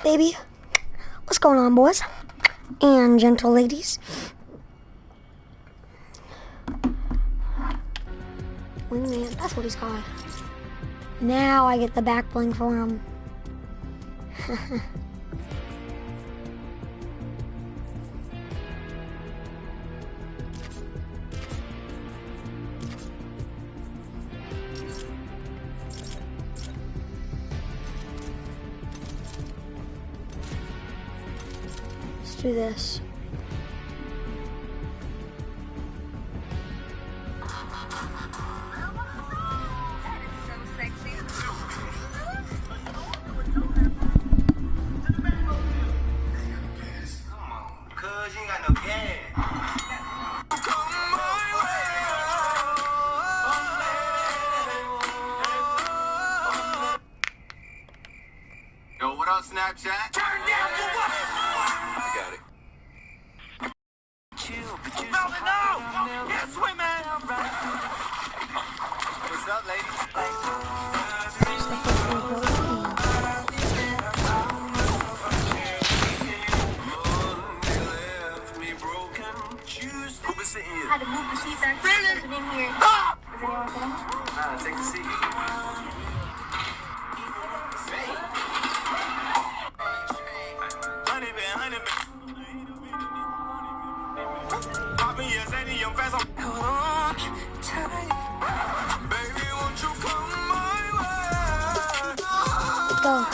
Baby, what's going on, boys and gentle ladies? Wingman, that's what he's called. Now I get the back bling for him. Let's do this. Yo, what up, Snapchat? Turn down for what? I got it. Yes, women! What's up, ladies? Who been sitting here? I had to move the seat back. Really? In here. Ah! Is anyone sitting? Nah, take a seat. Go.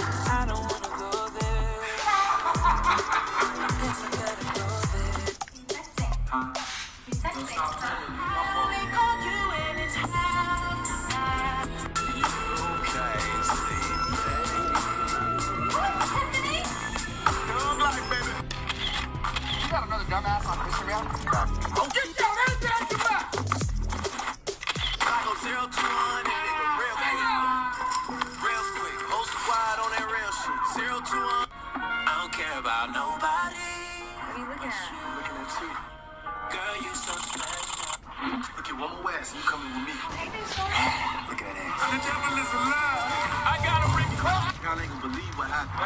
Dumbass on Instagram. Oh, get your hands out your mouth! I go 0 to 100, they go real quick. Real quick. Whole squad on that real shit. 0 to 1. I don't care about nobody. What are you looking at? Looking at you. Girl, you so special. Look at one more West, you coming with me. Look at that. The devil is alive. I gotta bring crap. Y'all ain't gonna believe what happened.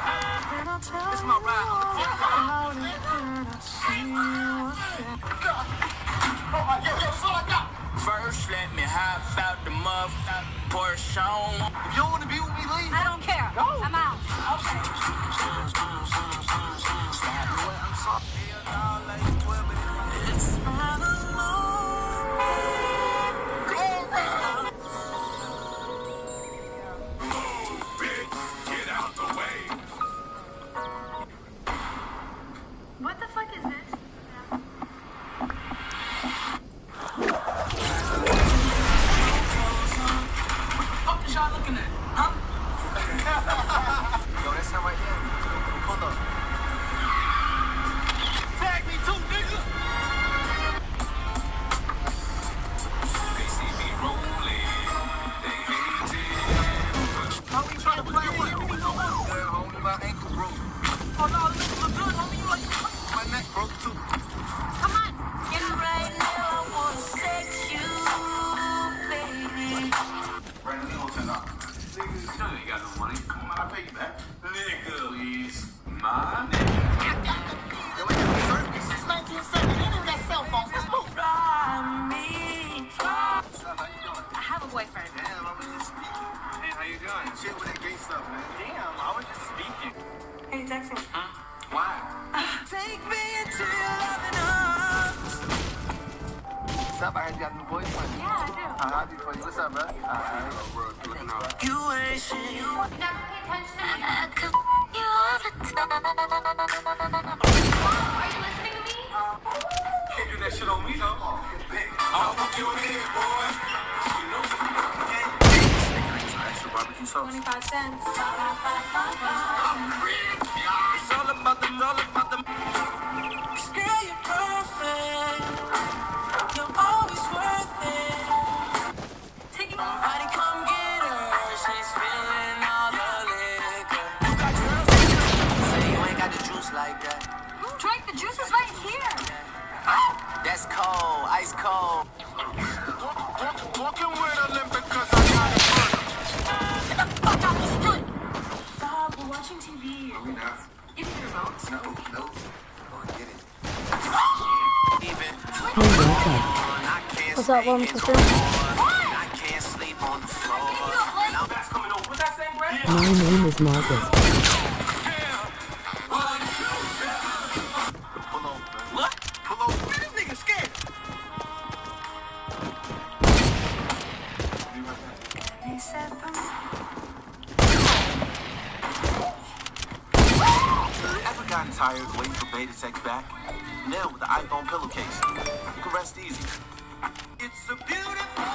This is my ride on the First, let me hop out the muff, Porsche on. If you don't want to be with me, leave. I don't care. Go. I'm out. Okay. I'm sorry. It's not alone. Go around. Get out the way. What the fuck is this? What y'all looking at? Huh? Yo, that's not right there. Pull up. Tag me too, nigga. They see me rolling. They hate it. How we trying to play with? Homie, my ankle broke. Oh no, this look good, homie. You like my neck broke too. Come on. Get right now. I wanna sex you, baby. Brandon, you don't turn up. Nigga, you ain't got no money. Come on, I'll pay you back. Nigga, please. My nigga. Yo, we got a service. Since 1970, they never got cell phones. Let's move. What's up? How you doing? I have a boyfriend. Damn, I was just speaking. Hey, how you doing? Shit with that gay stuff, man. Damn, I was just speaking. Hey, text me. Why? Take me into your loving arms. What's up? I heard you got a new boyfriend. Yeah, I do. I'll happy for you. What's up, bro? Hello, bro. You looking out? You ain't shit. Never pay attention to me. I could you all the time. Are you listening to me? Can't do that shit on me, though. I'll put you in here, boy. You know extra barbecue sauce. 25 cents. It's all about the, Girl, you're perfect. You're always worth it. Taking Honey, come get her. She's feeling all the liquor. You got girls say you ain't got the juice like that. Drink, the juice is right here. That's cold, ice cold. walking with a limp because I got it. Get the fuck out the street. What's up, Woman Sister? I can't sleep on the floor. My name is Marcus. Pull over. What? Pull over. Man, this nigga scared. Ever gotten tired waiting for beta sex back? Now with the iPhone pillowcase, you can rest easy. It's a beautiful.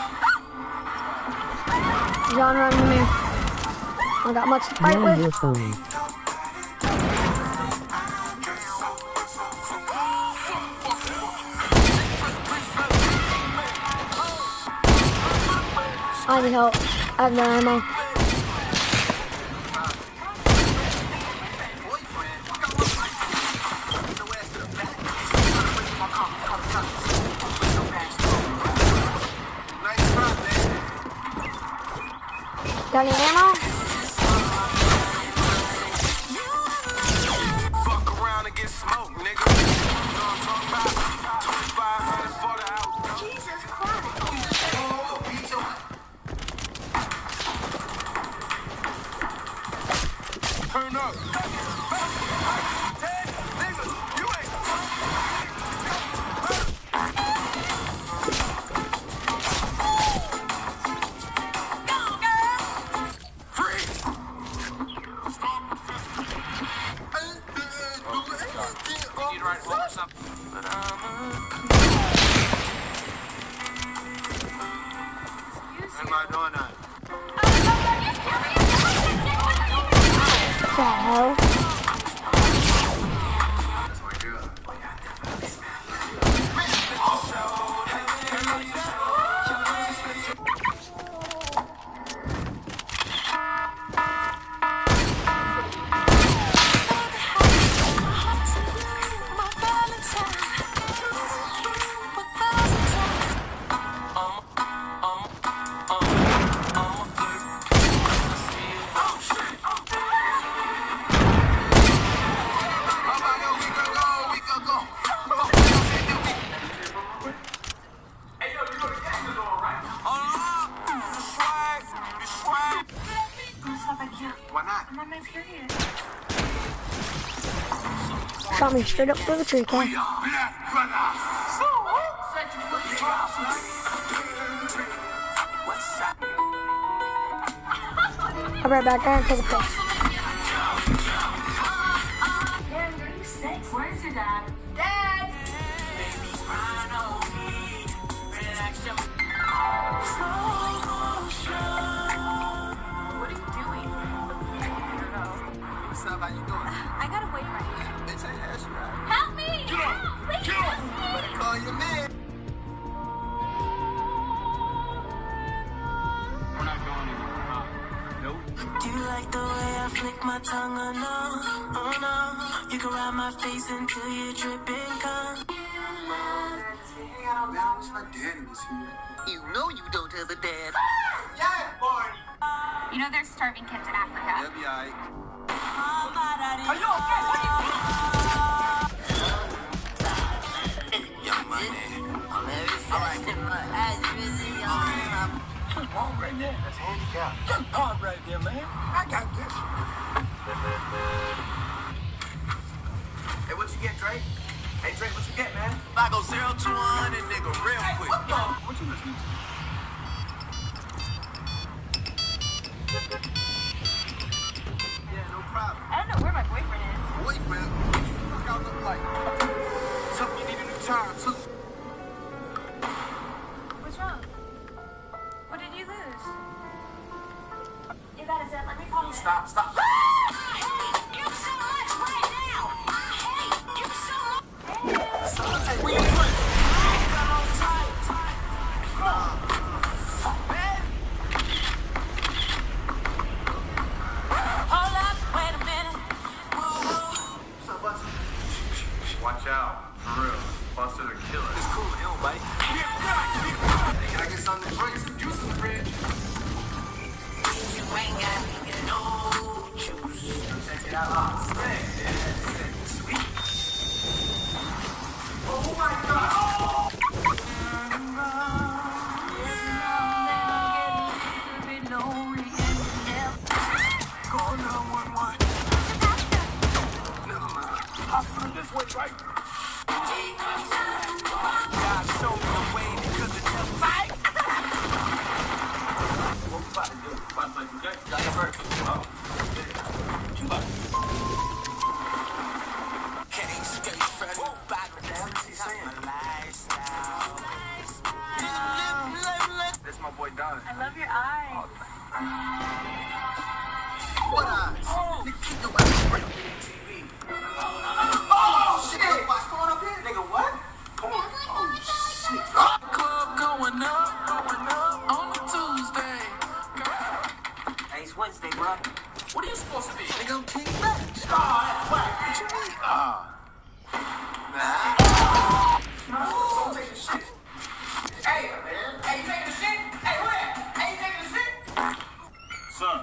John, run to me. I got much to fight Mind with. your phone. I need help. I have no ammo. Got any ammo? Fuck around and get smoked, nigga. You know what I'm talking about? 2,500 for the house. Jesus Christ. Turn up. Hey, nigga, you ain't. You right or something. But I'm not doing that. What the hell? Why not? I'm on my period. Shot me straight up through the tree, Ken. Black brothers. What's up? I'll be right back. I gotta take a piss. Dad, 36. Where's your dad? Dad! What are you doing? What's up? How you doing? I gotta wait right here. Bitch, I asked you that. Help me! Help! Please help me! Call your man. We're not going anywhere. Nope. Do you like the way I flick my tongue? Oh no, oh no. You can ride my face until you drip and come. Man, I wish my daddy was here. You know you don't have a dad. Yeah, Barney. You know there's starving kids in Africa. They'll be alright. Are you okay? Young money. I'm very fast and my eyes really young. Good ball right there. That's handicap. Good ball right there, man. I got this. Hey, what you get, Drake? Hey, Drake, what you get, man? I go 0 to 100, nigga, real quick. What you listening to? Yeah, no problem. I don't know where my boyfriend is. Boyfriend? What y'all look like? Something you need a new tire, too. What's wrong? What did you lose? If that is it, let me call you. Stop. I hate you so much right now. I hate you so much. Hey, where you going? Hold up, wait a minute. What's up, Buster? Watch out, for real. Buster the killer. It's cool, you don't bite. Hey, can I get something to drink? Some juice in the fridge. You ain't got me, no. boy Don. I love your eyes. What eyes? Nigga, keep your ass straight on TV. Oh, shit! What's going up here? Nigga, what? Come on. Oh, shit. Club going up on a Tuesday. Hey, it's Wednesday, bro. What are you supposed to be? Nigga, I'm King Max. Oh, that's whack. What you mean? Don't take the shit. Hey, man. Hey, you taking the shit? Hey, where? Hey, you taking the shit? Son,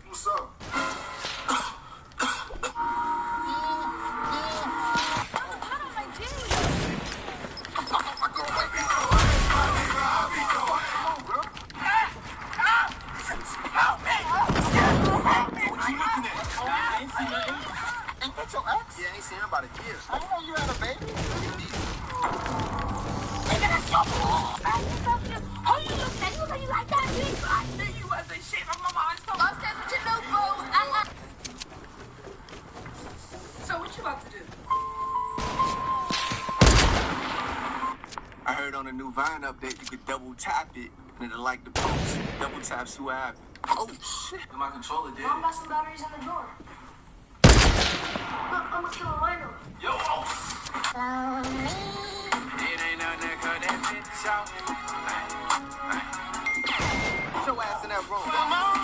what's up? That's your ex? Yeah, I ain't seen her about a year. I didn't know you had a baby. Nigga, that's your fault. Oh, you look at you like that, bitch. I knew you wasn't shit. My mama always told us that's what you know, bro. So what you about to do? I heard on the new Vine update you could double tap it and it'll like the post. Double tap, see what happens. Oh shit! And my controller did. Mom got some batteries in the drawer. Look, I'm gonna kill a rhino. Yo! It ain't nothing that cut that bitch out. Put your ass in that room. Come on!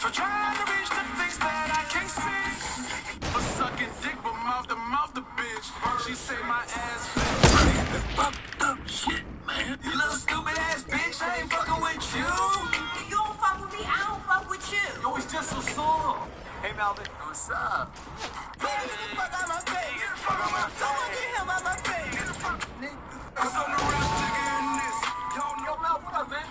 For trying to reach the things that I can't see. For sucking dick, but mouth the bitch. She say my ass fat. Fucked up shit, man. You little stupid ass bitch, I ain't fucking with you. You don't fuck with me, I don't fuck with you. Yo, it's just so sore. Hey, Malvin. What's up? Get the fuck out my face. Get the fuck out my face. Someone get him out my face. Get the fuck, nigga. Cause I'm the real nigga in this. Yo, Mel, what up, man?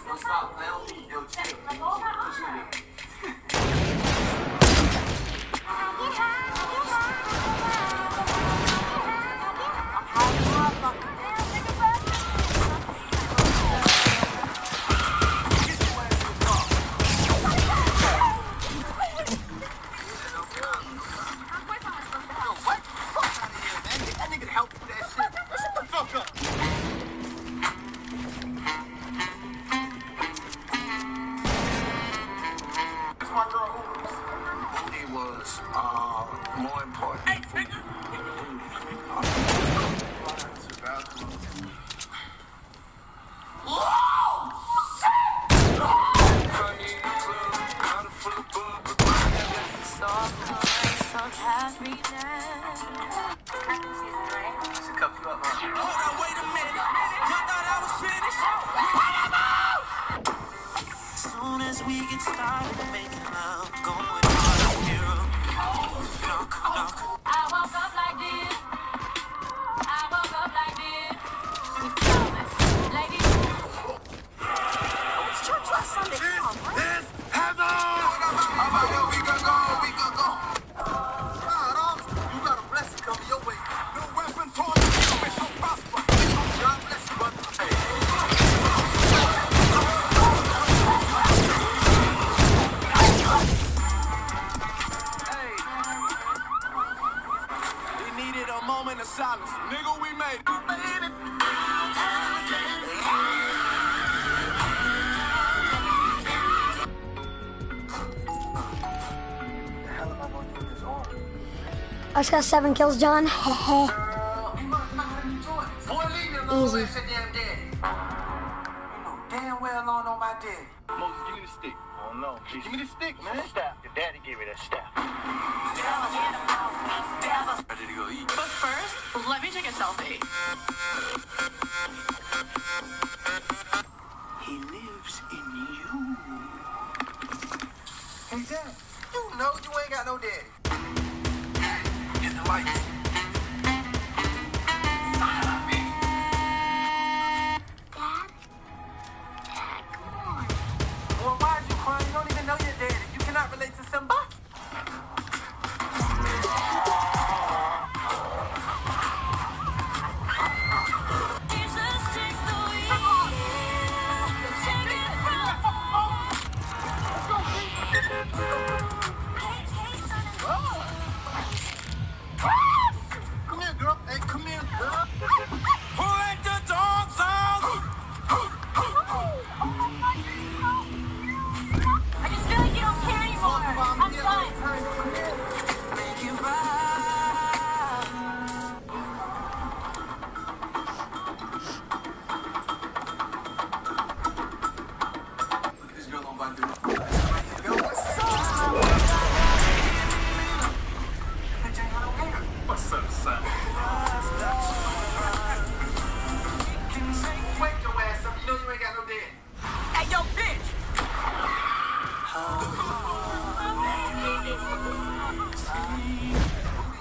Yo, stop, Mel. Yo, chill. More important. Hey, nigga. Soon as we get started making love, going hard, hero. Knock, knock. I woke up like this. I woke up like this. Ladies. It's church last Sunday. Come on, bro. This heaven! How about yo, we can go. God, you got a blessing coming your way. No weapon torn against you shall prosper. God bless you, brother. Hey. We needed a moment of silence. Nigga, we made it. I just got 7 kills, John. Heh. Easy. Damn well on my daddy. Moses, give me the stick. I don't know. Give me the stick, man. Staff. Your daddy gave me that staff. Ready to go eat. But first, let me take a selfie. He lives in you. Hey, Dad, you know you ain't got no daddy. In the lights. Well, why are you crying? You don't even know your daddy. You cannot relate to somebody. Wake your ass up. You know you ain't got no dad. Hey, yo, bitch!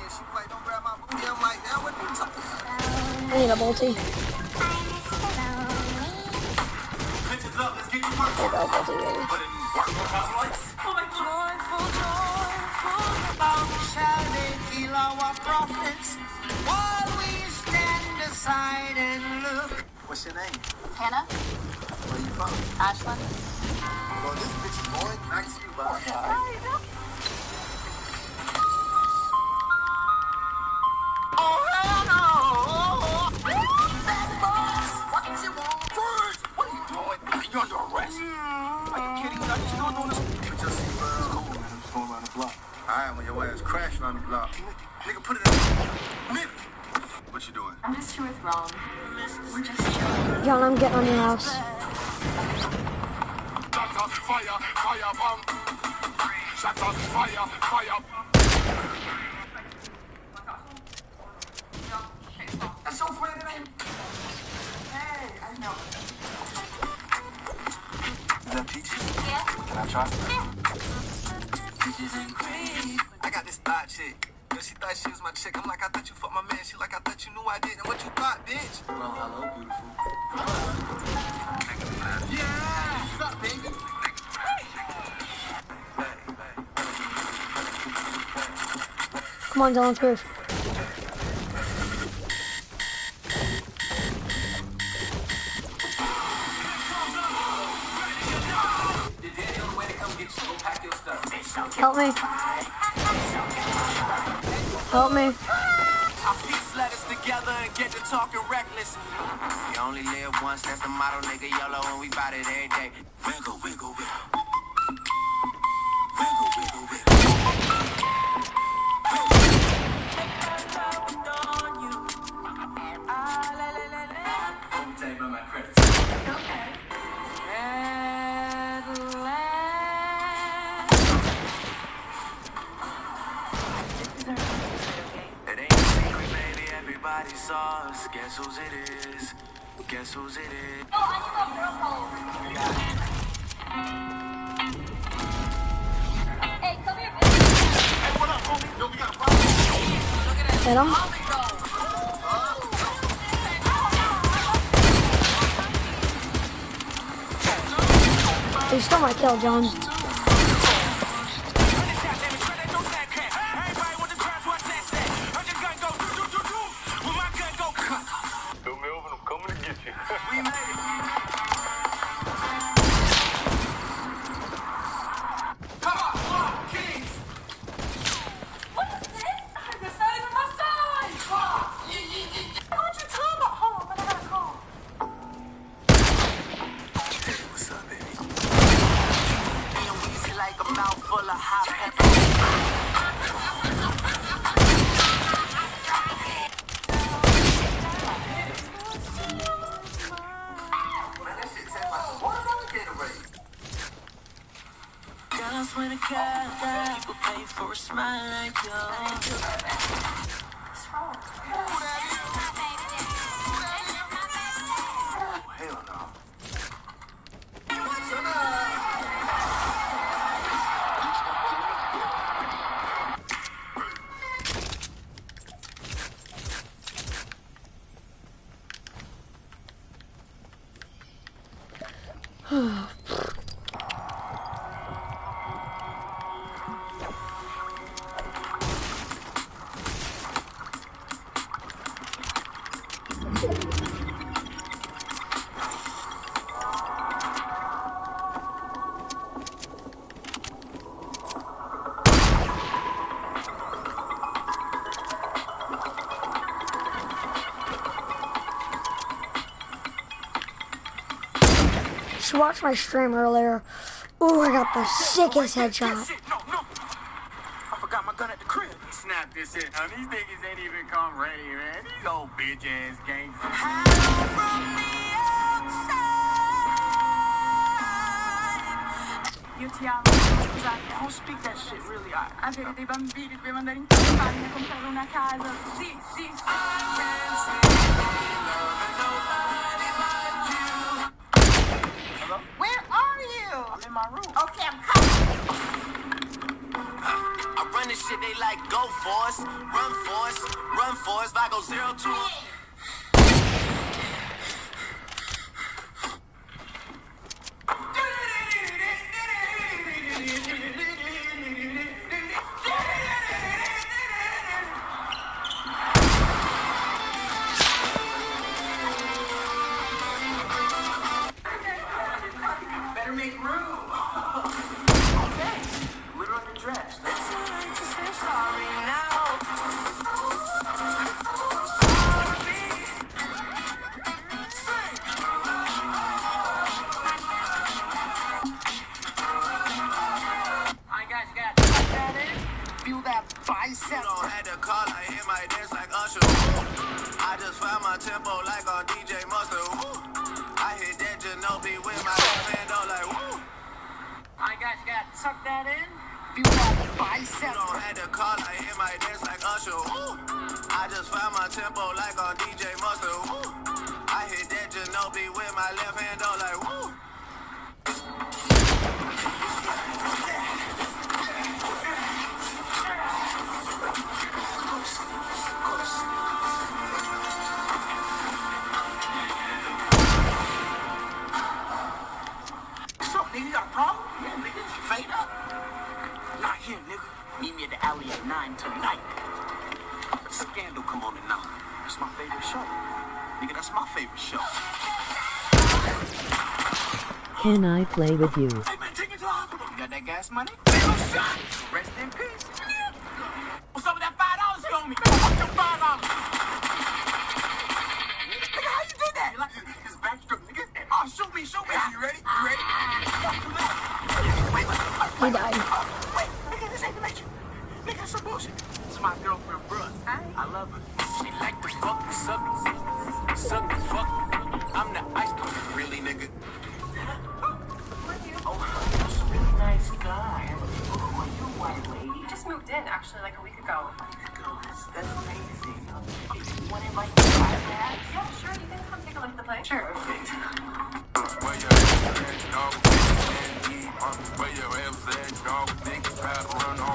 She like, don't grab my booty. I'm like, damn, what you talking about? I need a multi. Bitches up, let's get to work. There you go, multi, baby. Put it in work. Oh my God. Shall they kill our prophets while we stand aside and look? What's your name? Hannah? Where you from? Ashland? Well, this bitch is boring. I can see you, bye. Oh, hell no! What you want? First, what are you doing? You're under arrest. Are you kidding me? Are you still doing this? But your seatbelt is cool, man. I'm just going around the block. All right, when your ass crashing on the block. Nigga, put it in. Nigga. What you doing? I'm just here with Ron. We're just chilling. John, I'm getting on your house. Shots on fire, fire bomb. Shots on fire, fire. That's your friend, name? Hey, I know. Is that Peach? Yeah? Can I try? Yeah. Peaches and cream. I got this thought chick. She thought she was my chick. I'm like, I thought you fucked my man. She like, I thought you knew I didn't. What you thought, bitch? Well, hello, beautiful. Yeah! What's up, baby? Come on, Dylan, proof. Did Daddy on the way to come get you? Go pack your stuff. Help me. Help me. Our feet let us together and get to talking reckless. You only live once, that's the motto, nigga. YOLO, and we bout it every day. Wiggle, wiggle, wiggle. Wiggle, wiggle, wiggle. Let me tell you about my credits. Okay. It ain't a secret, baby. Everybody saw us. Guess whose it is? Guess whose it is? Oh, I need a girl phone. Hey, come here, bitch. Hey, what up, homie? Yo, we got a problem. Hit him. You stole my kill, John. Yo, Melvin, I'm coming to get you. We made it. Come on, Kings. What is this? It's not even my size. What you talking about? Hold on, but I gotta call. Hey, what's up, baby? And Weezy like a mouthful of hot pepper. Man, that shit tastes like a watermelon Gatorade. Girls when a girl, people pay for a smile like yours. Hell no. She watched my stream earlier. Ooh, I got the sickest headshot. Shit, no. I forgot my gun at the crib. Snap this shit, huh? These niggas ain't even come ready, man. These old bitch ass gangsters. UTI. I don't speak that shit really. Avere dei bambini per mandare in campagna a comprare una casa. Sì, sì. Hello? Where are you? I'm in my room. Okay, I'm coming. I run this shit, they like go for us, run for us. If I go 0 to Better make room. Okay. We're underdressed. Sorry now. Alright, guys, you gotta tuck that in. Feel that bicep. don't have to call, I hit my dance like Usher. I just found my tempo like on DJ Mustard. I hit that Ginobili with my left hand, though, like woo. Alright, guys, you gotta tuck that in. Feel that bicep. Don't have to call, I hit my dance like Usher. I just found my tempo like on DJ Mustard. I hit that Ginobili with my left hand, though, like woo. So, nigga, you got a problem? Yeah, nigga. Fade up. Not here, nigga. Meet me at the alley at 9 tonight. Scandal come on at 9. That's my favorite show. Nigga, that's my favorite show. Can I play with you? Hey, man, take me to the hospital. You got that gas money? Nigga, shot. Rest in peace. What's up with that $5 you owe me? Nigga, fuck your $5. Nigga, how you do that? Like, it's backstroke, nigga. Oh, shoot me. You ready? Wait. He died. Wait, nigga, this ain't the nature. Nigga, that's some bullshit. It's my girlfriend, bruh. I love her. She like the fuck, suck the fuck. I'm the ice cream, really, nigga. Oh, you're a really nice guy. Oh, are you a white lady? You just moved in, actually, like a week ago. That's amazing. Hey, you want to invite me to my dad? Yeah, sure. You can come take a look at the place. Sure. Perfect.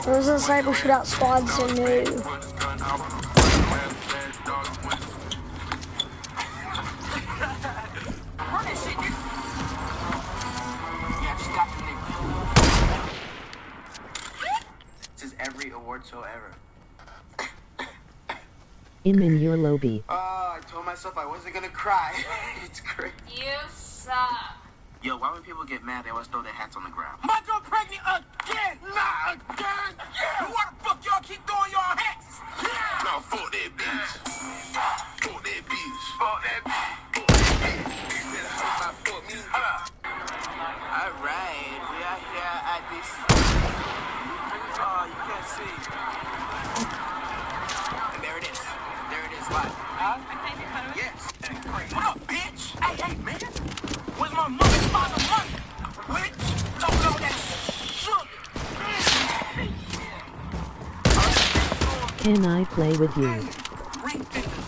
Those are sniper shootout squads, so no. Run that shit, nigga. Yeah, I just got the nigga. This is every award show ever. In your lobby. I told myself I wasn't gonna cry. It's great. You suck. Yo, why when people get mad, they always throw their hats on the ground? My girl pregnant again! Not again! Yeah! Why the fuck y'all keep throwing y'all hats? Yeah! No, fuck that bitch. Fuck that bitch. Fuck that bitch. Fuck me. Alright, we are here at this. Oh, you can't see. And there it is. What? Huh? Yes. What up, bitch? Hey, man. Where's my motherfucking money? Bitch, talking all that shit. Can I play with you? Ring fingers.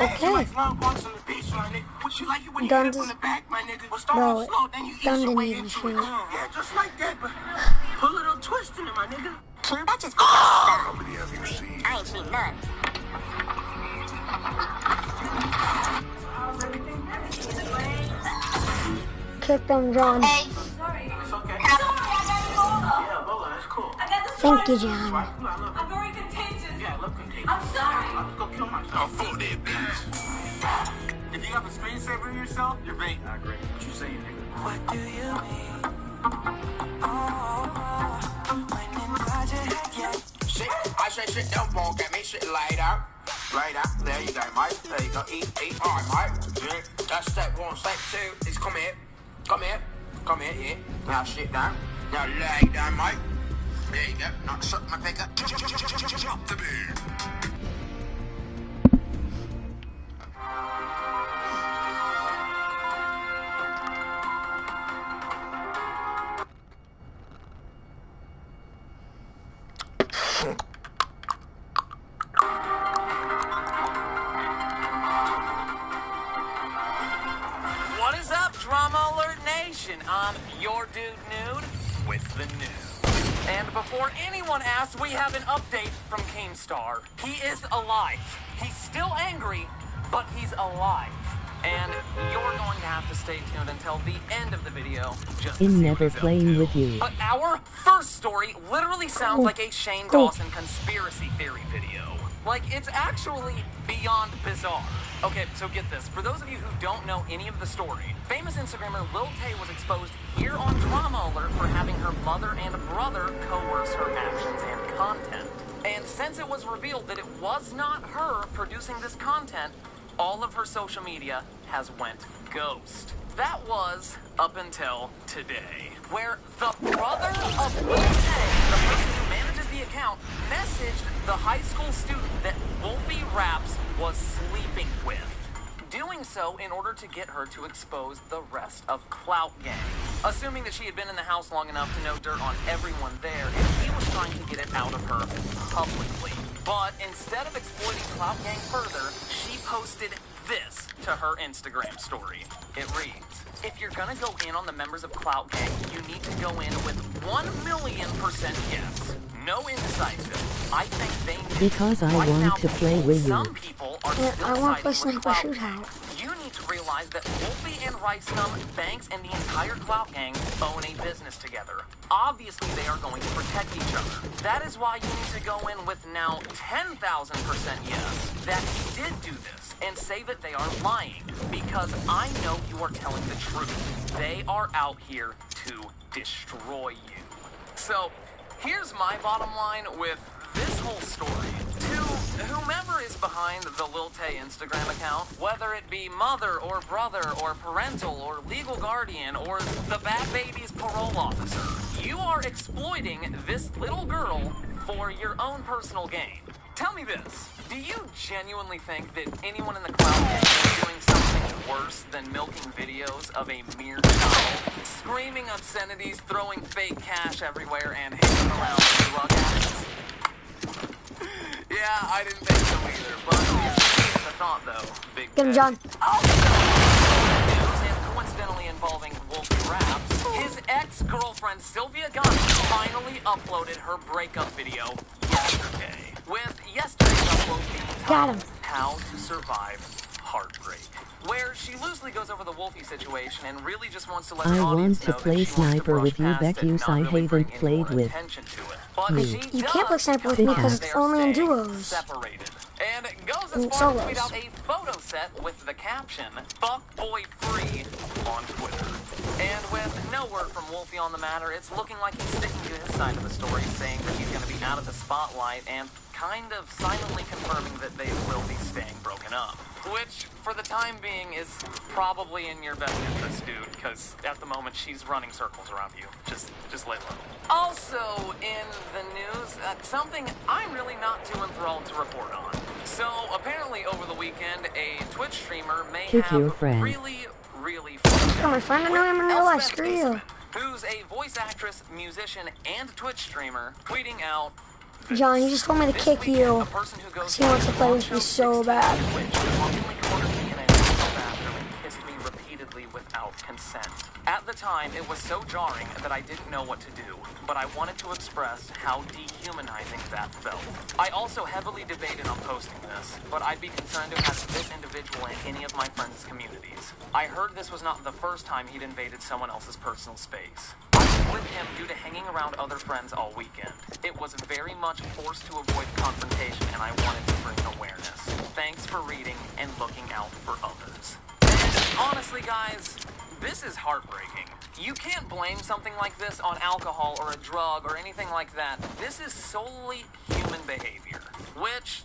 Okay. Guns is... Bro, gun didn't even shoot. Yeah, just like that, but put a little twist in it, my nigga. King Dutch's stuff. I ain't seen none. Kick them, John. Hey. It's okay. Yeah, Lola, that's cool. Thank you, John. I'm very contagious. Yeah, I love contagion. I'm sorry. I'll just go kill myself. Oh, fuck that bitch. If you have a screensaver in yourself, you're bait. Not great. What you saying, nigga? What do you mean? When in project, yeah. Shit, I say shit, don't walk at me, shit light out. Right up. There you go, mate. There you go. Eat. All right, mate. Yeah. That's step one. Step two is come here. Come here. Come here, yeah. Now sit down. Now lay down, mate. There you go. Now suck my pig up. Drop the beat. What is up, Drama Alert Nation? I'm your dude Nude with the news. And before anyone asks, we have an update from Keemstar. He is alive. He's still angry, but he's alive. And you're going to have to stay tuned until the end of the video just to In see never what he's up playing to. with you. But our first story literally sounds like a Shane Dawson conspiracy theory video. Like, it's actually beyond bizarre. Okay, so get this. For those of you who don't know any of the story, famous Instagrammer Lil Tay was exposed here on Drama Alert for having her mother and brother coerce her actions and content. And since it was revealed that it was not her producing this content, all of her social media has went ghost. That was up until today, where the brother of Lil Tay, the person who manages the account, messaged the high school student that Wolfie Raps was sleeping with. Doing so in order to get her to expose the rest of Clout Gang. Assuming that she had been in the house long enough to know dirt on everyone there, and he was trying to get it out of her publicly. But instead of exploiting Clout Gang further, she posted this to her Instagram story. It reads, "If you're gonna go in on the members of Clout Gang, you need to go in with 1,000,000% yes. No indecisive. I think they need Because I right want now to play with you. Some people are Yeah, still I want to play siding with Sniper Clout Shootout. You need to realize that Wolfie and Ricegum, Banks, and the entire Clout Gang own a business together. Obviously, they are going to protect each other. That is why you need to go in with now 10,000% yes that he did do this, and say that they are lying, because I know you are telling the truth. They are out here to destroy you." So, here's my bottom line with this whole story. To whomever is behind the Lil Tay Instagram account, whether it be mother or brother or parental or legal guardian or the bad baby's parole officer, you are exploiting this little girl for your own personal gain. Tell me this, do you genuinely think that anyone in the Clout Gang is doing something worse than milking videos of a mere child, screaming obscenities, throwing fake cash everywhere, and hanging around drug addicts? Yeah, I didn't think so either, but here's the thought though, Big Get him, John. And coincidentally involving Wolfie Raps, his ex-girlfriend Sylvia Gunn finally uploaded her breakup video yesterday, with yesterday's upload being Got him. titled How to Survive Heartbreak, where she loosely goes over the Wolfie situation and really just wants to let her I want audience to know play that she wants to Sniper brush with you, past it and Becuse. not I really bring haven't any played more with attention to it. But you. she You does can't play Sniper with me tell because us it's they are only in staying duos. separated. And goes as And far as to solos. tweet out a photo set with the caption, "Fuck boy free," on Twitter. And with no word from Wolfie on the matter, it's looking like he's sticking to his side of the story, saying that he's going to be out of the spotlight and kind of silently confirming that they will be staying broken up. Which, for the time being, is probably in your best interest, dude, because at the moment she's running circles around you. Just lay low. Also, in the news, something I'm really not too enthralled to report on. So, apparently over the weekend, a Twitch streamer may Kick your have friend. really fucked Oh, my up friend, I know with him in real life. Elspeth Screw you. Eastman, who's a voice actress, musician, and Twitch streamer, tweeting out, John, you just told me to "This kick weekend, you. a person who goes He wants to play with me so bad." Twitch drunkenly cornered me in a hotel bathroom and kissed me repeatedly without consent. At the time, it was so jarring that I didn't know what to do, but I wanted to express how dehumanizing that felt. I also heavily debated on posting this, but I'd be concerned to have this individual in any of my friends' communities. I heard this was not the first time he'd invaded someone else's personal space. I was with him due to hanging around other friends all weekend. It was very much forced to avoid confrontation, and I wanted to bring awareness. Thanks for reading and looking out for others. And honestly, guys, this is heartbreaking. You can't blame something like this on alcohol or a drug or anything like that. This is solely human behavior, which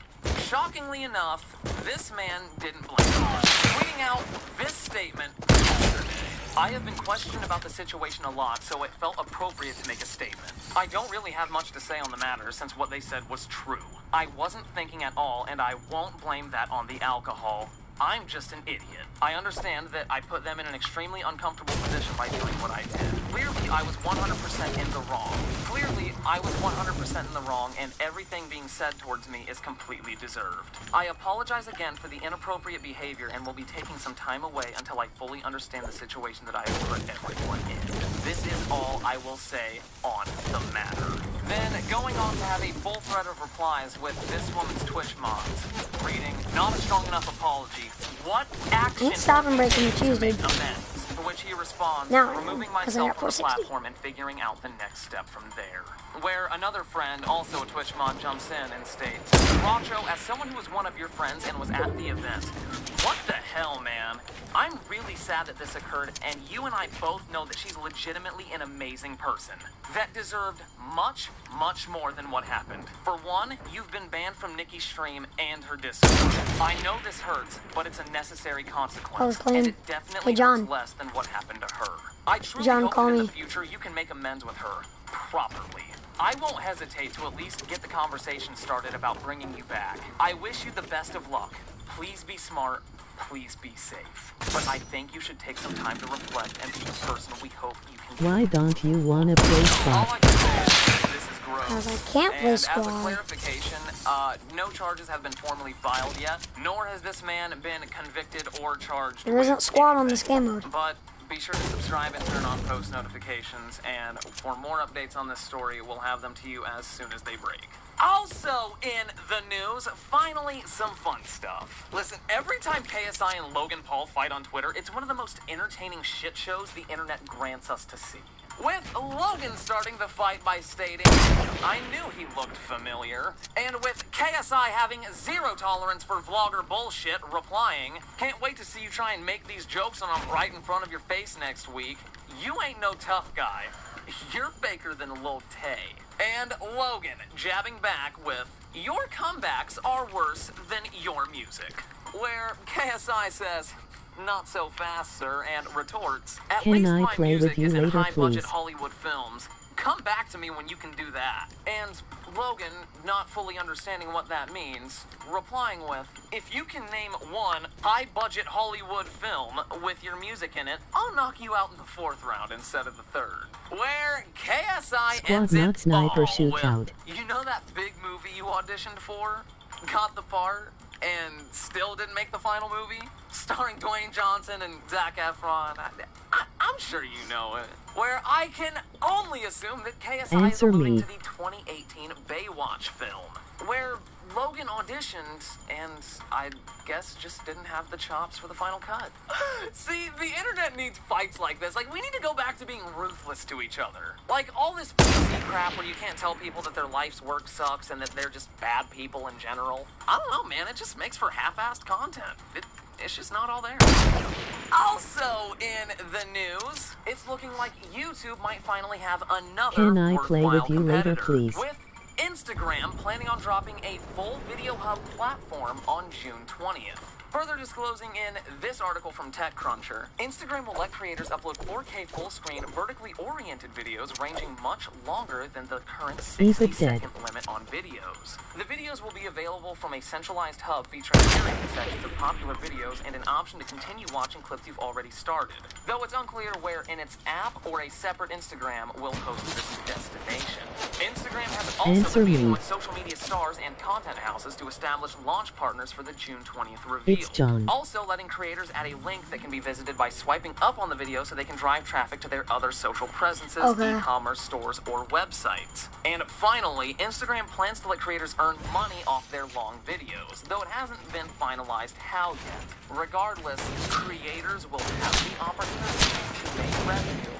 shockingly enough, this man didn't blink. Tweeting out this statement yesterday. I have been questioned about the situation a lot, so it felt appropriate to make a statement. I don't really have much to say on the matter since what they said was true. I wasn't thinking at all, and I won't blame that on the alcohol. I'm just an idiot. I understand that I put them in an extremely uncomfortable position by doing what I did. Clearly, I was 100% in the wrong. Clearly, I was 100% in the wrong, and everything being said towards me is completely deserved. I apologize again for the inappropriate behavior and will be taking some time away until I fully understand the situation that I have put everyone in. This is all I will say on the matter. Then, going on to have a full thread of replies with this woman's Twitch mods. Reading, not a strong enough apology. What action Ain't stopping breaking the cheese, dude. amends? To which he responds, No, removing because I myself got from the 460. platform and figuring out the next step from there. Where another friend, also a Twitch mod, jumps in and states, Racho, as someone who was one of your friends and was at the event, what the hell, man? I'm really sad that this occurred, and you and I both know that she's legitimately an amazing person that deserved much, much more than what happened. For one, you've been banned from Nikki's stream and her Discord. I know this hurts, but it's a necessary consequence, clean. and it definitely Hey, John. hurts less than what happened to her. I truly John, hope call that in me. the future you can make amends with her properly. I won't hesitate to at least get the conversation started about bringing you back. I wish you the best of luck. Please be smart. Please be safe. But I think you should take some time to reflect and be the person we hope you can be. Why don't you wanna play All spot? I can say is this is gross. Because I can't play And as a squad. clarification, no charges have been formally filed yet, nor has this man been convicted or charged. There isn't with squad on this anything. game mode. But be sure to subscribe and turn on post notifications, and for more updates on this story, we'll have them to you as soon as they break. Also in the news, finally some fun stuff. Listen, every time KSI and Logan Paul fight on Twitter, it's one of the most entertaining shit shows the internet grants us to see. With Logan starting the fight by stating, I knew he looked familiar. And with KSI having zero tolerance for vlogger bullshit, replying, can't wait to see you try and make these jokes on them right in front of your face next week. You ain't no tough guy. You're faker than Lil Tay. And Logan jabbing back with, your comebacks are worse than your music. Where KSI says, not so fast, sir, and retorts, at Can least I my play music with you is in later, high-budget please? Hollywood films. Come back to me when you can do that. And Logan, not fully understanding what that means, replying with, if you can name one high-budget Hollywood film with your music in it, I'll knock you out in the 4th round instead of the 3rd. Where KSI Squad ends not it sniper all shootout. with, you know that big movie you auditioned for, got the part, and still didn't make the final movie? Starring Dwayne Johnson and Zac Efron. I'm sure you know it. Where I can only assume that KSI Answer is alluding me. to the 2018 Baywatch film, where Logan auditioned and I guess just didn't have the chops for the final cut. See, the internet needs fights like this. Like, we need to go back to being ruthless to each other. Like, all this PC crap where you can't tell people that their life's work sucks and that they're just bad people in general. I don't know, man. It just makes for half-assed content. It's just not all there. Also in the news, it's looking like YouTube might finally have another Can I play worthwhile with you later, competitor, please? with Instagram planning on dropping a full video hub platform on June 20th. Further disclosing in this article from TechCruncher, Instagram will let creators upload 4K full-screen, vertically oriented videos ranging much longer than the current 60-second limit on videos. The videos will be available from a centralized hub featuring curated sections of popular videos and an option to continue watching clips you've already started, though it's unclear where in its app or a separate Instagram will host this destination. Instagram has also been meeting with social media stars and content houses to establish launch partners for the June 20th reveal. It's John. Also letting creators add a link that can be visited by swiping up on the video so they can drive traffic to their other social presences, e-commerce stores, or websites. And finally, Instagram plans to let creators earn money off their long videos, though it hasn't been finalized how yet. Regardless, creators will have the opportunity to make revenue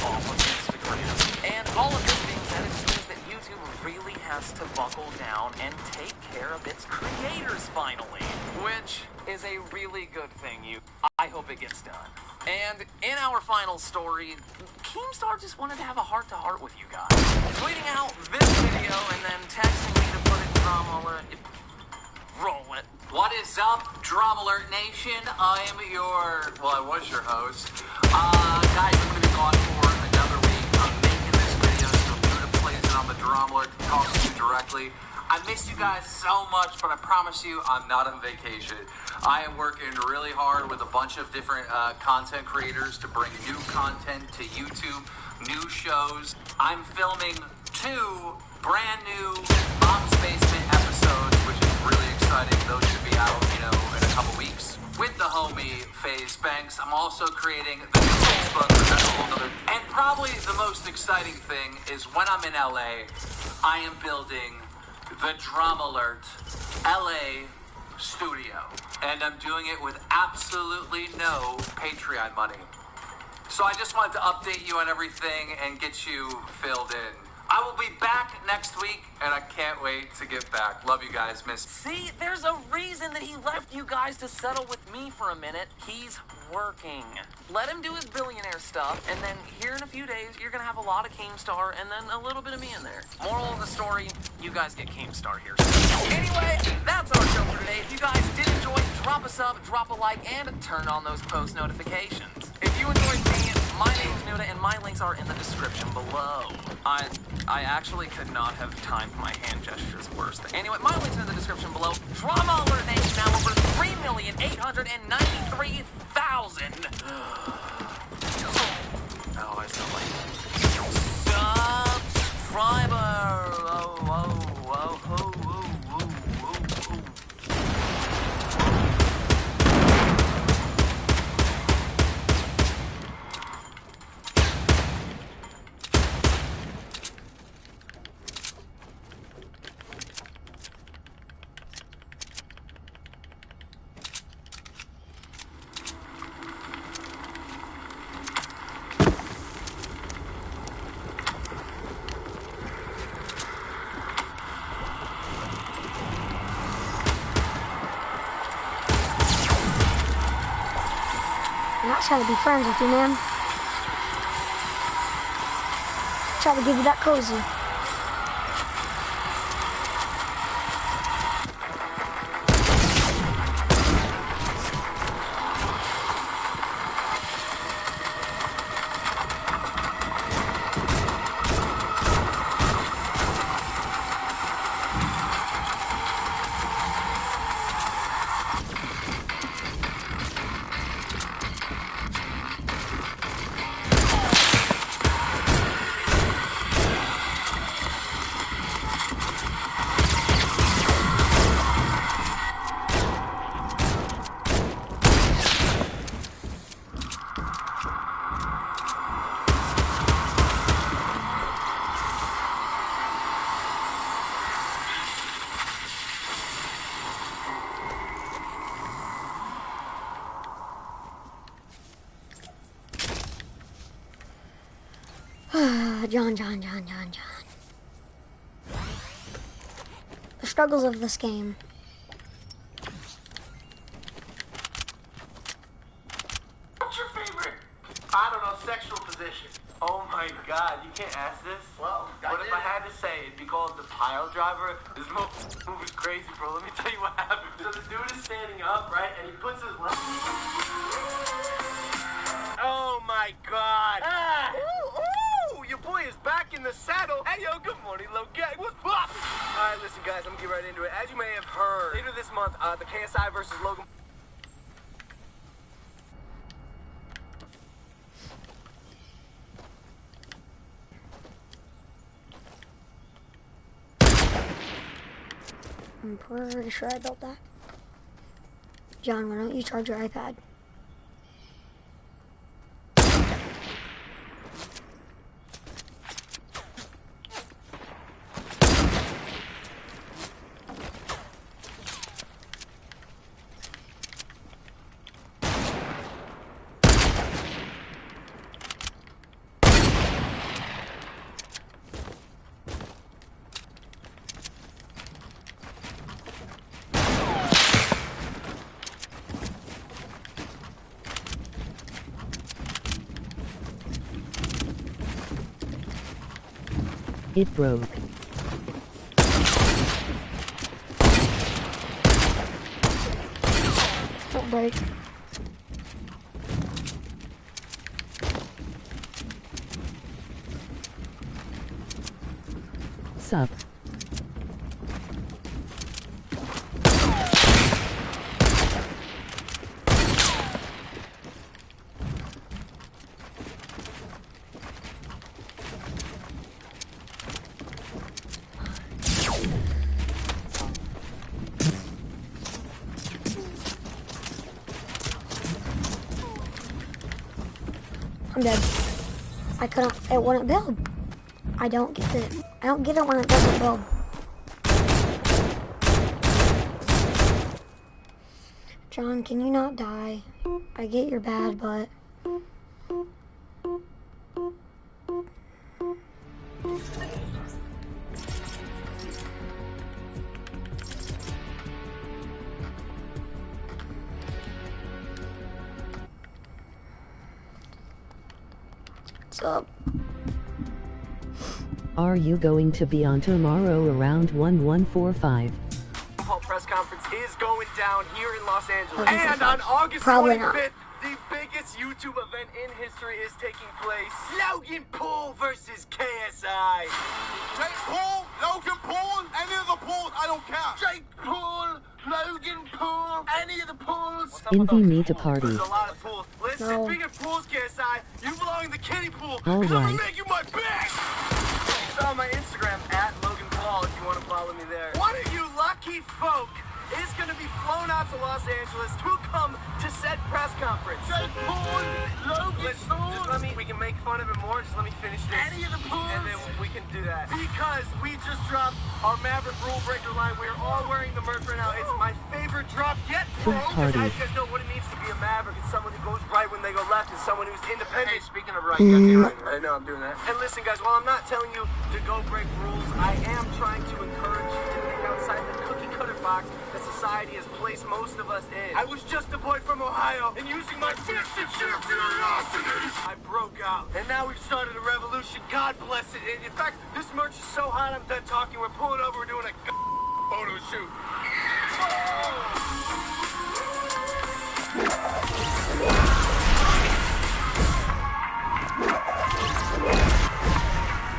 off of Instagram. And all of this being said, it seems that YouTube really has to buckle down and take care of its creators finally, which is a really good thing. I hope it gets done. And in our final story, Keemstar just wanted to have a heart-to-heart with you guys, tweeting out this video and then texting me to put it in drama alert. Roll. Nation. I am I was your host. Guys, I'm going to be gone for another week. I'm making this video so Buddha plays it on the drama alert, talks to you directly. I miss you guys so much, but I promise you I'm not on vacation. I am working really hard with a bunch of different content creators to bring new content to YouTube, new shows. I'm filming 2 brand new Mom's Basement episodes, which is really exciting. Those should be out, in a couple weeks. With the homie FaZe Banks, I'm also creating the new Facebook, but that's a whole nother. And probably the most exciting thing is when I'm in LA, I am building the Drama Alert LA studio. And I'm doing it with absolutely no Patreon money. So I just wanted to update you on everything and get you filled in. I will be back next week, and I can't wait to get back. Love you guys, miss. See, there's a reason that he left you guys to settle with me for a minute. He's working. Let him do his billionaire stuff, and then here in a few days, you're gonna have a lot of Keemstar and then a little bit of me in there. Moral of the story, you guys get Keemstar here. Anyway, that's our show for today. If you guys did enjoy, drop a sub, drop a like, and turn on those post notifications. If you enjoyed me, my name is Nuda, and my links are in the description below. I actually could not have timed my hand gestures worse. Anyway, my links are in the description below. Drama Alert Nation now over 3,893,000. Oh, I sound like subscribers. I'm not trying to be friends with you, man. Try to give you that cozy. John. The struggles of this game. What's your favorite, I don't know, sexual position? Oh my god, you can't ask this? Well, what if I had to say it'd be called the pile driver? This move is crazy, bro. Let me tell you what happened. So the dude is standing up, right? And he puts his leg. Oh my god. Ah. Ooh. Your boy is back in the saddle. Hey, yo, good morning, little gang. What's up? All right, listen, guys, I'm gonna get right into it. As you may have heard, later this month, the KSI versus Logan. I'm pretty sure I built that. John, why don't you charge your iPad? It broke. that break. Sup? I'm dead. I couldn't, it wouldn't build. I don't get it. I don't get it when it doesn't build. John, can you not die? I get you're bad, but... What's up? Are you going to be on tomorrow around 1145? Press conference is going down here in Los Angeles. And on August Probably 25th, the biggest YouTube event in history is taking place. Logan Paul versus KSI. Jake Paul, Logan Paul, any of the Pauls, I don't care. Jake Paul, Logan Paul, any of the Pauls. Invite me to party. There's a lot of Pauls. Listen, No. speaking of Pauls, KSI, you belong in the kiddie pool. All 'cause I'm right. gonna make you my bitch. It's on my Instagram, @Logan Paul, if you want to follow me there. One of you lucky folk is going to be flown out to Los Angeles to come to said press conference. Jake Paul, Logan Paul. We can make fun of it more. Just let me finish this. Any of the Pauls. And then we can do that. Because we just dropped our Maverick Rule Breaker line. We're all wearing the merch right now. It's my favorite drop yet, bro. Good party. You guys know what it means to be a Maverick. It's someone who goes right when they go left. It's someone who's independent. Hey, speaking of right, I know I'm doing that. And listen, guys, while I'm not telling you to go break rules, I am trying to encourage you to think outside the cookie-cutter box that society has placed most of us in. I was just a boy from Ohio, and using my fist and sheer curiosity, I broke out. And now we've started a revolution. God bless it. And in fact, this merch is so hot, I'm done talking. We're pulling over, we're doing a photo shoot.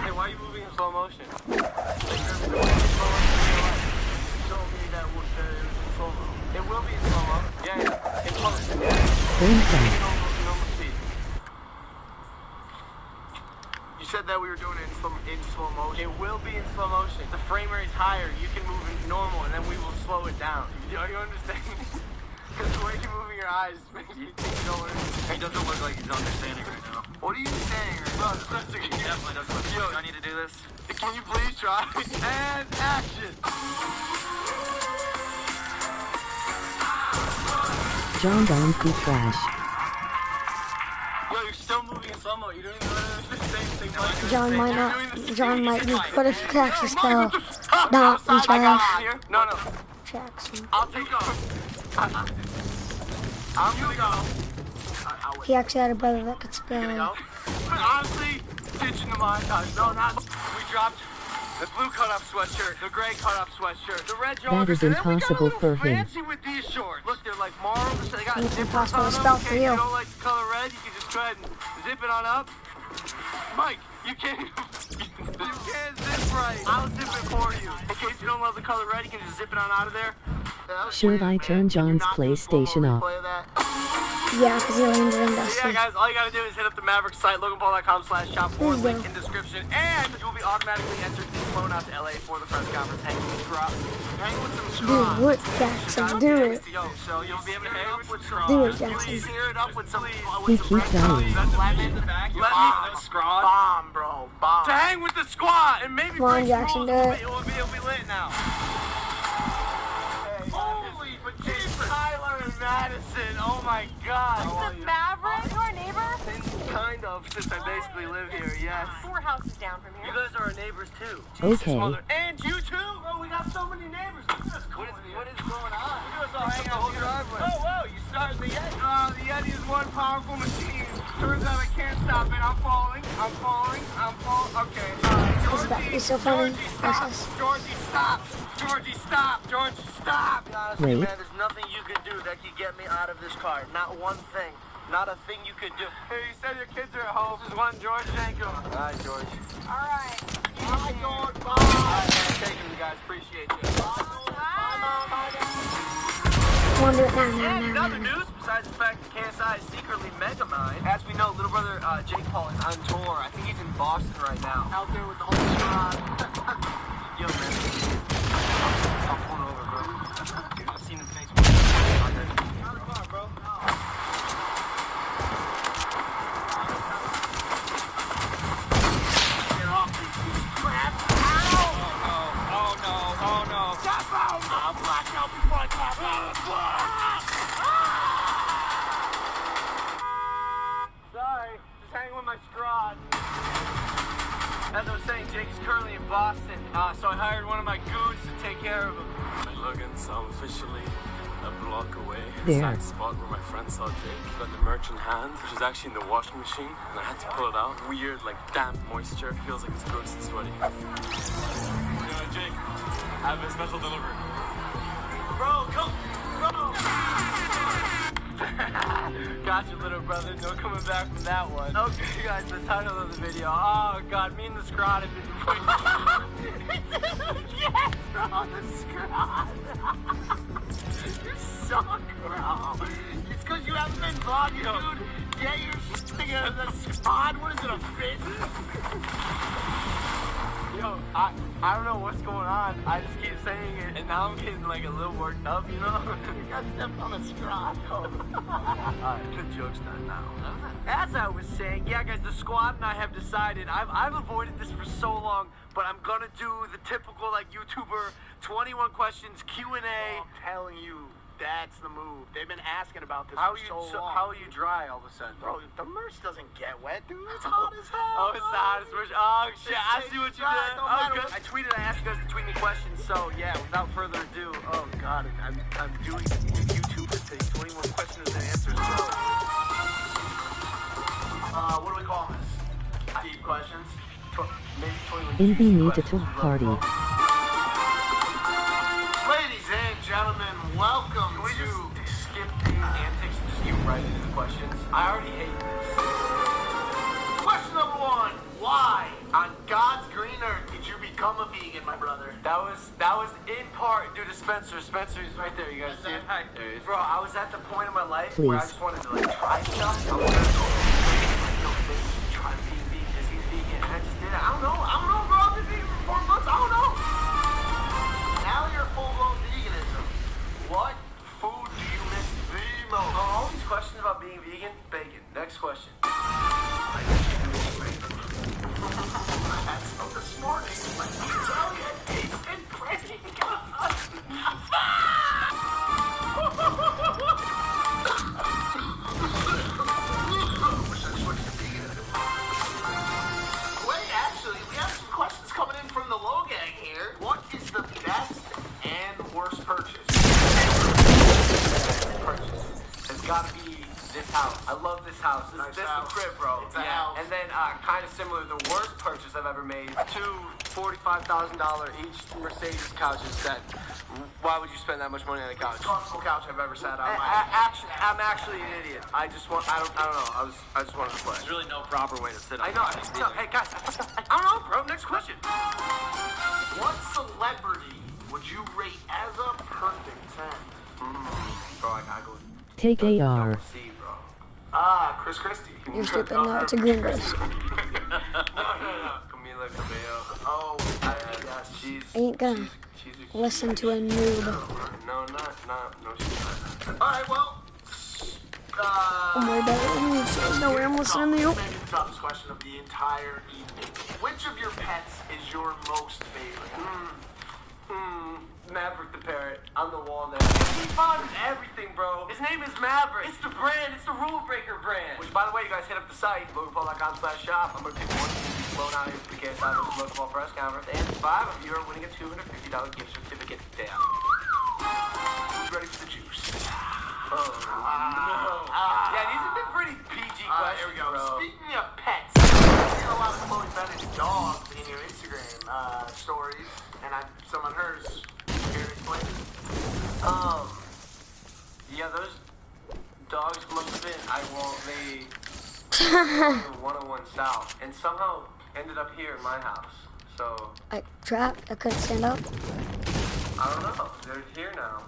Hey, why are you moving in slow motion? It will be in slow-mo. Yeah, in post. You said that we were doing it in slow motion. It will be in slow motion. The frame rate is higher. You can move in normal, and then we will slow it down. Are you understanding? Because the way you're moving your eyes makes you think you don't understand. He doesn't look like he's understanding right now. What are you saying right now? He definitely doesn't look like I need to do this. Can you please try? And action! John don't be trash. Yo, you're still moving in slow-mo. You're doing the same thing. John might not. John might be good at Jackson spell. Not be trash. No. Jackson. I'll take off. I'm gonna go. He actually had a brother that could spell. But honestly, ditching the montage. No, not. We dropped the blue cut-off sweatshirt, the gray cut-off sweatshirt, the red joggers. That is impossible for him. Fancy with these shorts. Look, they're like marbles. They got It's zippers impossible on to them. spell for If you. you don't like the color red, you can just go ahead and zip it on up. Mike, you can't. You can't zip right. I'll zip it for you. In case you don't love the color red, you can just zip it on out of there. Should I turn John's PlayStation off? Yeah, because he landed in Yeah, Dusty. guys, all you gotta do is hit up the Maverick site, loganpaul.com/shop, or There you link go. in description, and you'll be automatically entered to be flown out to LA for the press conference. Hang with some straws. Do it, Jackson. Do it. Yo, so you'll be able to hang with straws. Do it, Jackson. Please hear it up with some. He keeps dying. Bomb, bro. Bomb. To hang with the squad and maybe Come on, break Jackson, rules. do it. It'll be lit now. Holy, but Tyler and Madison. Oh my God. The Maverick, your neighbor? Kind of, since I basically live here, yes. 4 houses down from You here. guys are our neighbors too. Okay. And you too? Oh, we got so many neighbors. What is going on? Look at us all hanging out the whole driveway. Oh, whoa, you Sorry, the Yeti is one powerful machine. Turns out I can't stop it. I'm falling. Okay. It's so funny. Georgie, stop. Georgie, stop. Georgie, stop. Honestly, Wait. man, there's nothing you can do that can get me out of this car. Not one thing. Not a thing you could do. Hey, you said your kids are at home. This is one George. Thank you. All right, George. All right. Bye, George. Bye. All right, man. Thank you, guys. Appreciate you. Bye, Mom. Bye, Dad. Want to do it now, And in now. other news, besides the fact that KSI is secretly Megamind, as we know, little brother Jake Paul is on tour. I think he's in Boston right now. Out there with the whole squad. Yo, man. I'll pull over, bro. I've seen his face. Out of the car, bro. Get off me, you crap. Ow! Oh, no. Tap out! I'm blacked out before I tap out. Sorry, just hanging with my scrod. As I was saying, Jake is currently in Boston, so I hired one of my goons to take care of him. Logan, so I'm officially a block away. There. Exact spot where my friend saw Jake. Got the merch in hand, which is actually in the washing machine, and I had to pull it out. Weird, like damp moisture. Feels like it's gross and sweaty. Jake, I have a special delivery. Bro, come! Bro! Gotcha, little brother. No coming back from that one. Okay, guys, the title of the video. Oh, God, me and the scrod have been... Yes, bro, the scrod. You suck, bro. It's because you haven't been vlogging, dude. Get your thing out of the scrod. What is it, a fish? Yo, I don't know what's going on. I just keep saying it, and now I'm getting like a little worked up, you know? You got stepped on a scrod. Alright, the joke's done now. As I was saying, yeah, guys, the squad and I have decided. I've avoided this for so long, but I'm gonna do the typical like YouTuber 21 questions Q&A. I'm telling you. That's the move. They've been asking about this for so long. How are you dry all of a sudden? Bro, the merch doesn't get wet, dude. It's hot as hell. Oh, it's the hottest merch. Oh, shit. I see what you did. Oh, good. I tweeted, I asked you guys to tweet me questions. So, yeah, without further ado, oh, God, I'm doing YouTube thing. 21 questions and answers. What do we call this? Deep questions? Maybe 21 Envy me to talk party. Ladies and gentlemen, welcome to skip the antics and just get right into the questions. I already hate this. Question number 1. Why, on God's green earth, did you become a vegan, my brother? That was in part due to Spencer. Spencer's right there, you guys see him? Hi. There he is. Bro, I was at the point in my life where I just wanted to like try stuff. I wanted to try being vegan because he's vegan. And I just did it. I don't know, bro. I've been vegan for 4 months. I don't know. Now you're full-blown veganism. What food do you miss the most? Oh, all these questions about being vegan, bacon. Next question. I had some this morning. Let me tell you, it's been pretty good. Wish I switched to veganism. Wait, actually, we have some questions coming in from the low gang here. What is the best and worst purchase? It's gotta be this house. I love this house. This is the crib, bro. It's a house. And then, kind of similar, the worst purchase I've ever made. 2 $45,000 each Mercedes couches that. Why would you spend that much money on a couch? It's the most comfortable couch I've ever sat on. I'm actually an idiot. I don't know. I just wanted to play. There's really no proper way to sit on. I know. Hey guys, I don't know, bro. Next question. What celebrity would you rate as a perfect 10? Bro, I gotta go. Take AR. See, bro. Chris Christie. You're stupid. No, it's a green ghost. No. Camila Cabello. Oh, yes, she's. Ain't gonna listen to a noob. No, she's not. Alright, well. Oh my god, there's no way I'm listening to you. Maybe the toughest question of the entire evening. Which of your pets is your most favorite? Maverick the parrot on the wall there. He found everything, bro. His name is Maverick. It's the brand. It's the rule breaker brand. Which, by the way, you guys hit up the site, loganpaul.com/shop. I'm gonna pick one flown out here for the KSI local ball press conference, and 5 of you are winning a $250 gift certificate. Damn. Who's ready for the juice? Yeah, these have been pretty PG questions, Here we go. bro. Speaking of pets, I've seen a lot of Chloe Bennett's dogs in your Instagram stories, and some on hers. Here to explain it. Yeah, those dogs must have been, they 101 South, and somehow ended up here in my house. So I trapped. I couldn't stand up. I don't know. They're here now.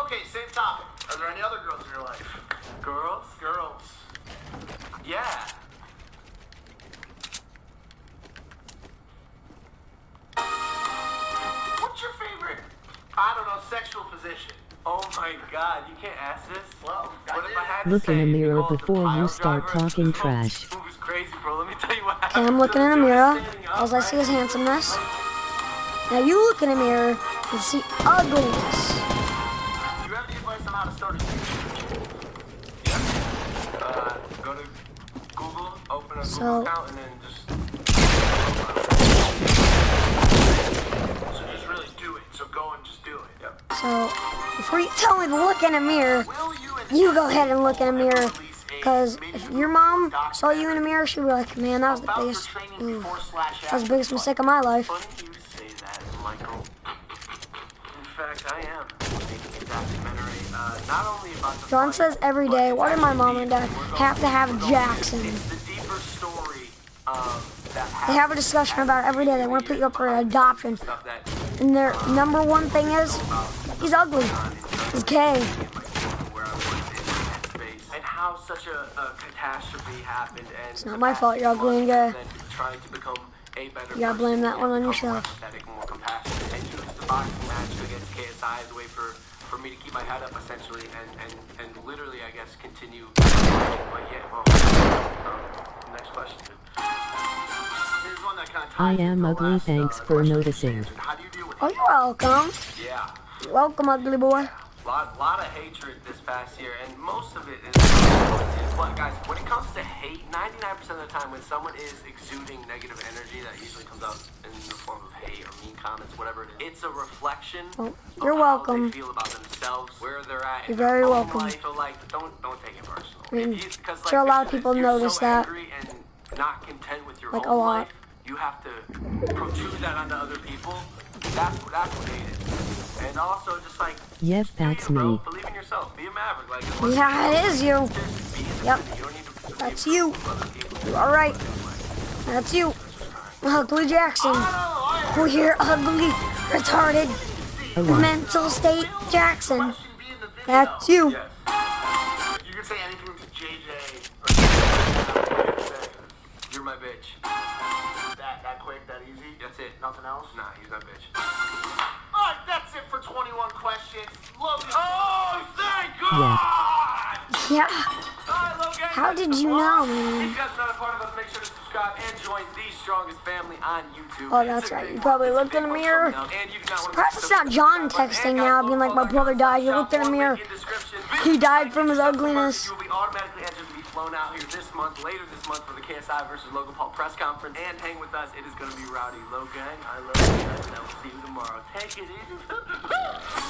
Okay, same topic. Are there any other girls in your life? Girls? Girls. Yeah. What's your favorite, I don't know, sexual position? Oh my God, you can't ask this? Well, what if I had to Look in say the it'd be mirror called the before you pile start driver? talking This trash. movie's crazy, bro. Let me tell you what Okay, happened. I'm looking in the You're mirror. standing up, All I see is right? handsomeness. Now you look in the mirror and see ugliness. Do you have any advice on how to start a Go to Google, open a So- Google account, and then just... So just really do it. So go and just do it. Yep. So before you tell me to look in a mirror, you go ahead and look in a mirror. Because if your mom saw you in a mirror, she'd be like, man, that was the biggest, that was the biggest mistake of my life. Funny you say that, Michael. In fact, I am making a documentary, not only about the John fight, says every day, but why it's do my actually mom and dad deeper. have to have We're going- Jackson? It's the deeper story that They have a discussion about it every day. They want to put you up for adoption. stuff that And their number one thing is, he's ugly. He's gay. where I was in that space, and how such a catastrophe happened, and It's not my fault you're ugly and gay. trying to become a better You gotta blame that one on become more yourself. empathetic, more compassionate, and use the boxing match against KSI as a way for me to keep my head up, essentially, and literally, I guess, continue. But yeah, well, next question. Here's one that kind of I am ugly, thanks for noticing. How do you deal with Oh, you're welcome. Yeah. You're welcome, ugly boy. Lot of hatred this past year, and most of it is. But guys, when it comes to hate, 99% of the time when someone is exuding negative energy, that usually comes out in the form of hate or mean comments, whatever it is. It's a reflection Oh, you're of how welcome. they feel about themselves, where they're at. You're in their very own welcome. life. So like, don't take it personal. I mean, If you- 'cause, sure, a lot of picture people this, you're notice so that. angry and not content with your Like, own a lot. life, you have to protrude that onto other people. That's what hate is. And also, just like, Yep, that's bro, me. believe in yourself. Be a maverick. Like, Yeah, it is you. just be independent. Yep. You don't need to That's you. other people. You are right. That's you. Ugly Jackson. We're ugly, retarded, mental state Jackson. That's you. Yes. You can say anything to JJ or You're my bitch. that quick, that easy. That's it. Nothing else. Nah, he's my bitch. All right, that's it for 21 questions. Love you. Oh, thank God! Yeah. Alright, Logan, How that's did the you vlog. know, If man? you guys are not a part of us, make sure to subscribe and join the strongest family on YouTube. Oh, that's right. You probably looked in the mirror. Surprised it's not John texting now, being like, my brother died. You looked in the mirror. He died from his ugliness. You will be automatically entered to be flown out here this month, later this month, for the KSI versus Logan Paul press conference. And hang with us. It is going to be rowdy. Low gang, I love you guys, and I will see you tomorrow. Take it easy.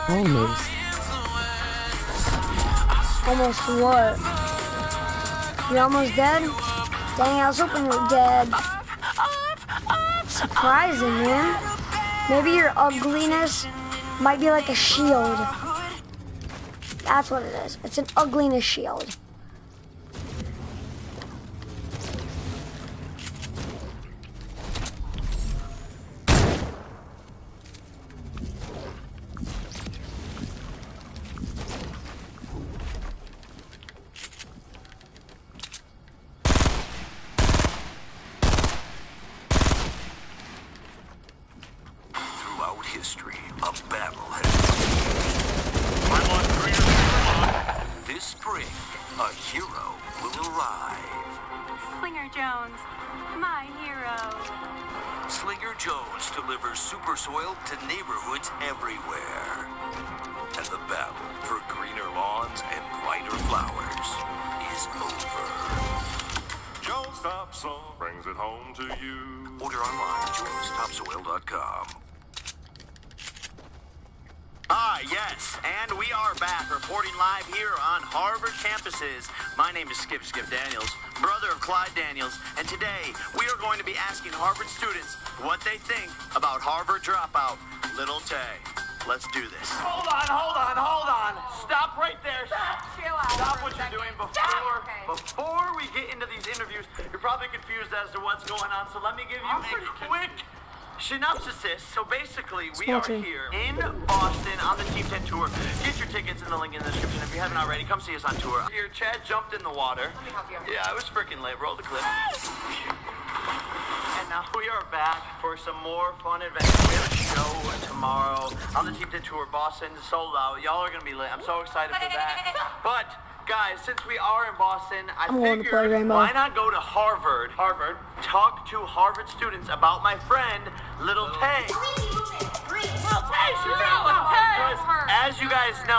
Almost. Almost what? You're almost dead? Dang, I was hoping you were dead. Surprising, man. Maybe your ugliness might be like a shield. That's what it is. It's an ugliness shield. Throughout history, a battle has This spring, a hero will arrive. Slinger Jones, my hero. Slinger Jones delivers super soil to neighborhoods everywhere. And the battle for greener lawns and brighter Spider Flowers is over. Joe's Topsoil brings it home to you. Order online at joelstopsoil.com. Ah, yes, and we are back reporting live here on Harvard campuses. My name is Skip Daniels, brother of Clyde Daniels, and today we are going to be asking Harvard students what they think about Harvard dropout, Little Tay. Let's do this. Hold on. Stop right there. Chill out. Stop what you're doing before we get into these interviews. You're probably confused as to what's going on, so let me give you a quick synopsis. So basically, we are here in Boston on the Team 10 tour. Get your tickets in the link in the description. If you haven't already, come see us on tour. Here, Chad jumped in the water. Let me help you. Yeah, I was freaking late. Roll the clip. And now we are back for some more fun adventures. We have a show tomorrow on the Team 10 tour. Boston sold out. Y'all are gonna be lit. I'm so excited for that. But guys, since we are in Boston, I figured why not go to Harvard? Talk to Harvard students about my friend Little Tay. Little Tay, she's out. As you guys know,